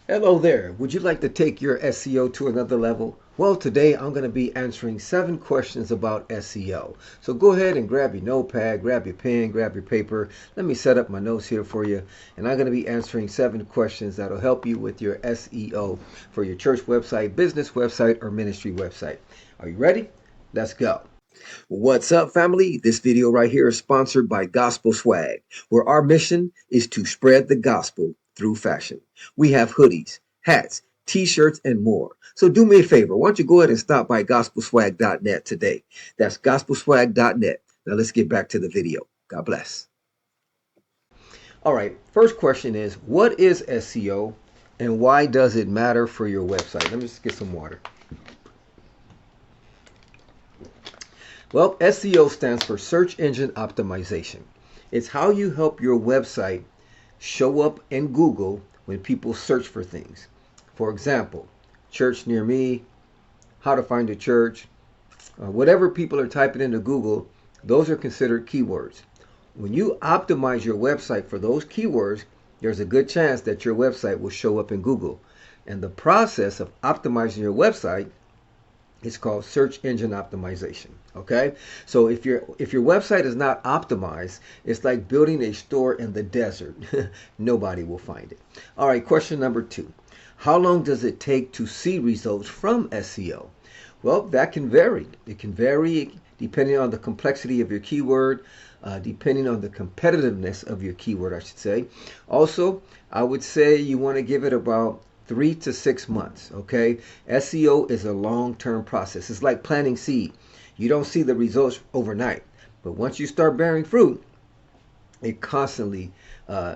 Hello there. Would you like to take your SEO to another level? Well, today I'm going to be answering 7 questions about SEO. So go ahead and grab your notepad, grab your pen, grab your paper. Let me set up my notes here for you. And I'm going to be answering 7 questions that'll help you with your SEO for your church website, business website, or ministry website. Are you ready? Let's go. What's up, family? This video right here is sponsored by Gospel Swag, where our mission is to spread the gospel through fashion. We have hoodies, hats, t-shirts, and more. So do me a favor. Why don't you go ahead and stop by gospelswag.net today? That's gospelswag.net. Now let's get back to the video. God bless. All right, first question is, what is SEO and why does it matter for your website? Let me just get some water. Well, SEO stands for Search Engine Optimization. It's how you help your website show up in Google when people search for things. For example, church near me, how to find a church, whatever people are typing into Google, those are considered keywords. When you optimize your website for those keywords, there's a good chance that your website will show up in Google. And the process of optimizing your website is called search engine optimization. Okay, so if your website is not optimized, it's like building a store in the desert. Nobody will find it. All right, question number 2. How long does it take to see results from SEO? Well, that can vary. It can vary depending on the complexity of your keyword, depending on the competitiveness of your keyword, I should say. Also, I would say you want to give it about 3 to 6 months. Okay, SEO is a long-term process. It's like planting seed. You don't see the results overnight, but once you start bearing fruit, it constantly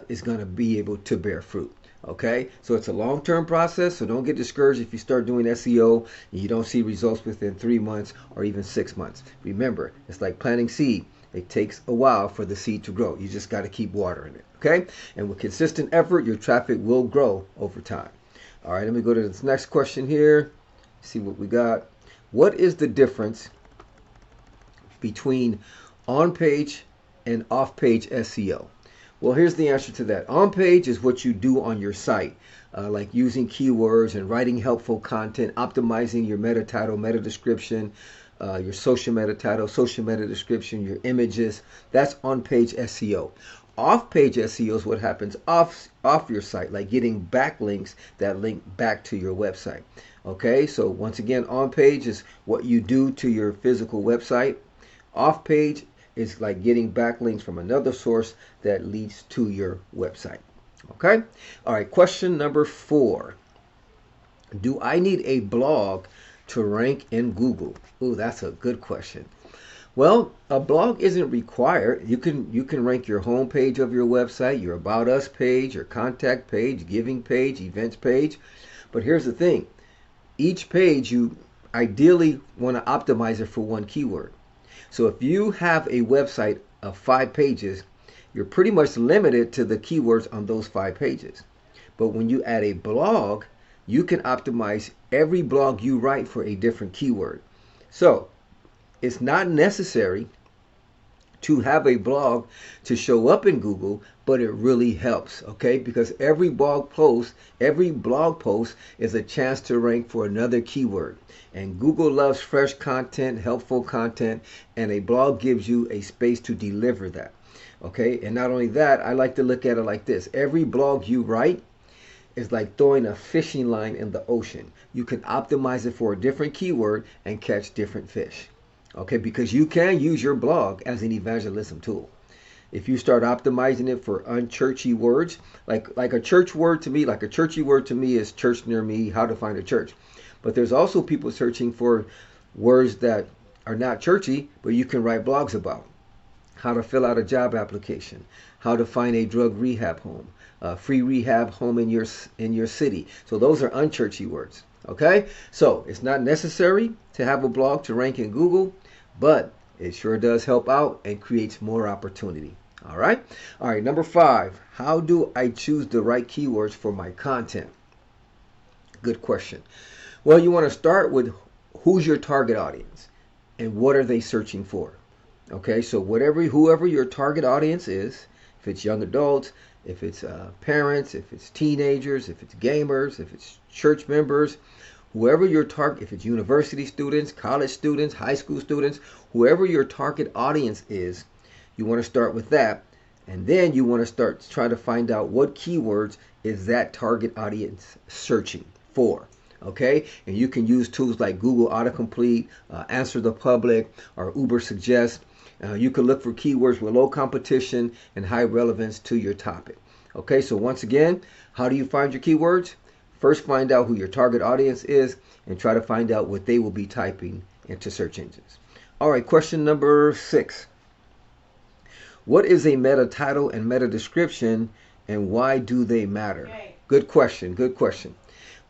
is going to be able to bear fruit. Okay, so it's a long-term process, so don't get discouraged if you start doing SEO and you don't see results within 3 months or even 6 months. Remember, it's like planting seed. It takes a while for the seed to grow. You just got to keep watering it. Okay, and with consistent effort, your traffic will grow over time. All right, let me go to this next question here. See what we got. What is the difference between on-page and off-page SEO? Well, here's the answer to that. On-page is what you do on your site, like using keywords and writing helpful content, optimizing your meta title, meta description, your social meta title, social meta description, your images. That's on-page SEO. Off-page SEO is what happens off your site, like getting backlinks that link back to your website. Okay, so once again, on-page is what you do to your physical website. Off-page is like getting backlinks from another source that leads to your website. Okay, all right, question number 4. Do I need a blog to rank in Google? Ooh, that's a good question. Well, a blog isn't required. You can rank your home page of your website, your About Us page, your contact page, giving page, events page. But here's the thing. Each page you ideally want to optimize it for one keyword. So if you have a website of 5 pages, you're pretty much limited to the keywords on those 5 pages. But when you add a blog, you can optimize every blog you write for a different keyword. So it's not necessary to have a blog to show up in Google, but it really helps, okay? Because every blog post is a chance to rank for another keyword. And Google loves fresh content, helpful content, and a blog gives you a space to deliver that, okay? And not only that, I like to look at it like this. Every blog you write is like throwing a fishing line in the ocean. You can optimize it for a different keyword and catch different fish. Okay, because you can use your blog as an evangelism tool. If you start optimizing it for unchurchy words, like a church word to me, like a churchy word to me is church near me, how to find a church. But there's also people searching for words that are not churchy, but you can write blogs about. How to fill out a job application, how to find a drug rehab home, free rehab home in your city. So those are unchurchy words. Okay, so it's not necessary to have a blog to rank in Google, but it sure does help out and creates more opportunity. All right, number 5. How do I choose the right keywords for my content? Good question. Well, you want to start with who's your target audience and what are they searching for. Okay, so whoever your target audience is, if it's young adults, if it's parents, if it's teenagers, if it's gamers, if it's church members, whoever your target, if it's university students, college students, high school students, whoever your target audience is, you want to start with that. And then you want to start trying to find out what keywords is that target audience searching for. Okay, and you can use tools like Google Autocomplete, Answer the Public, or Uber Suggest. You can look for keywords with low competition and high relevance to your topic. Okay, so once again, how do you find your keywords? First, find out who your target audience is and try to find out what they will be typing into search engines. All right, question number 6. What is a meta title and meta description, and why do they matter? Okay. Good question, good question.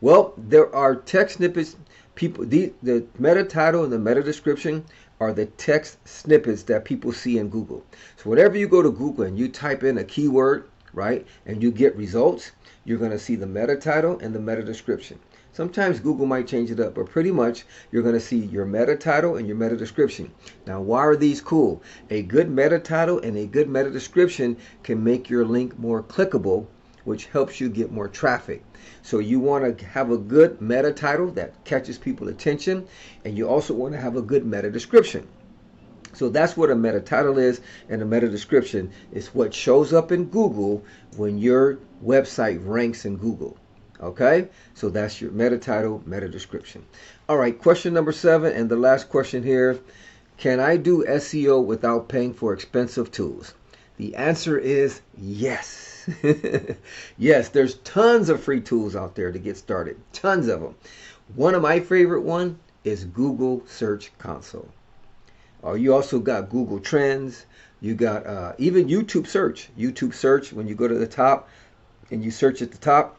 Well, there are text snippets. The meta title and the meta description are the text snippets that people see in Google. So whenever you go to Google and you type in a keyword, right, and you get results, you're going to see the meta title and the meta description. Sometimes Google might change it up, but pretty much you're going to see your meta title and your meta description. Now, why are these cool? A good meta title and a good meta description can make your link more clickable, which helps you get more traffic. So you want to have a good meta title that catches people's attention, and you also want to have a good meta description. So that's what a meta title is, and a meta description is what shows up in Google when your website ranks in Google. Okay, so that's your meta title, meta description. All right, question number 7, and the last question here. Can I do SEO without paying for expensive tools? The answer is yes. Yes, there's tons of free tools out there to get started. Tons of them. One of my favorite one is Google Search Console. You also got Google Trends. You got even YouTube Search. YouTube Search, when you go to the top and you search at the top,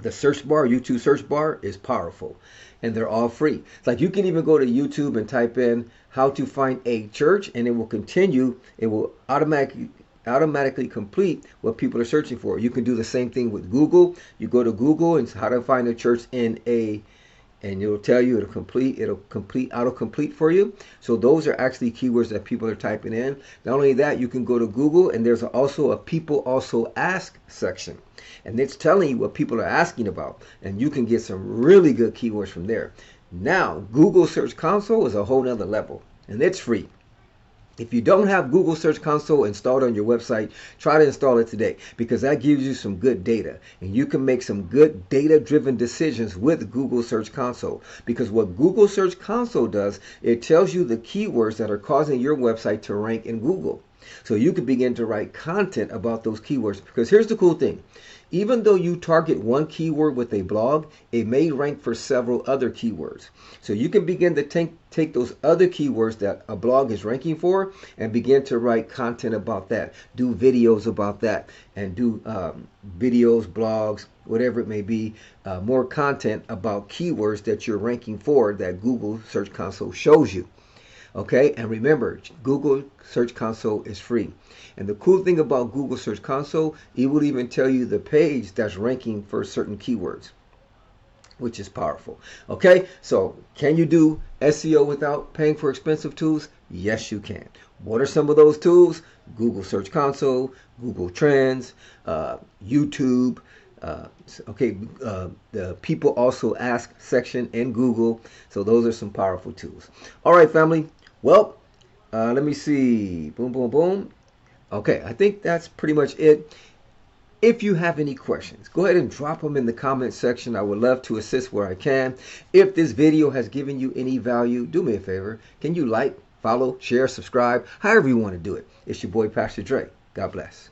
the search bar, YouTube search bar, is powerful. And they're all free. It's like you can even go to YouTube and type in how to find a church, and it will continue. It will automatically complete what people are searching for. You can do the same thing with Google. You go to Google and how to find a church in a, and it'll tell you, it'll complete autocomplete for you. So those are actually keywords that people are typing in. Not only that, you can go to Google and there's also a people also ask section, and it's telling you what people are asking about, and you can get some really good keywords from there. Now, Google Search Console is a whole nother level, and it's free. If you don't have Google Search Console installed on your website, try to install it today, because that gives you some good data, and you can make some good data-driven decisions with Google Search Console. Because what Google Search Console does, it tells you the keywords that are causing your website to rank in Google. So you can begin to write content about those keywords. Because here's the cool thing. Even though you target one keyword with a blog, it may rank for several other keywords. So you can begin to take those other keywords that a blog is ranking for and begin to write content about that. Do videos about that, and do videos, blogs, whatever it may be, more content about keywords that you're ranking for that Google Search Console shows you. Okay, and remember, Google Search Console is free. And the cool thing about Google Search Console, it will even tell you the page that's ranking for certain keywords, which is powerful. Okay, so can you do SEO without paying for expensive tools? Yes, you can. What are some of those tools? Google Search Console, Google Trends, YouTube, the people also ask section in Google. So those are some powerful tools. All right, family. Well, let me see. Boom, boom, boom. Okay, I think that's pretty much it. If you have any questions, go ahead and drop them in the comment section. I would love to assist where I can. If this video has given you any value, do me a favor. Can you like, follow, share, subscribe, however you want to do it. It's your boy, Pastor Dre. God bless.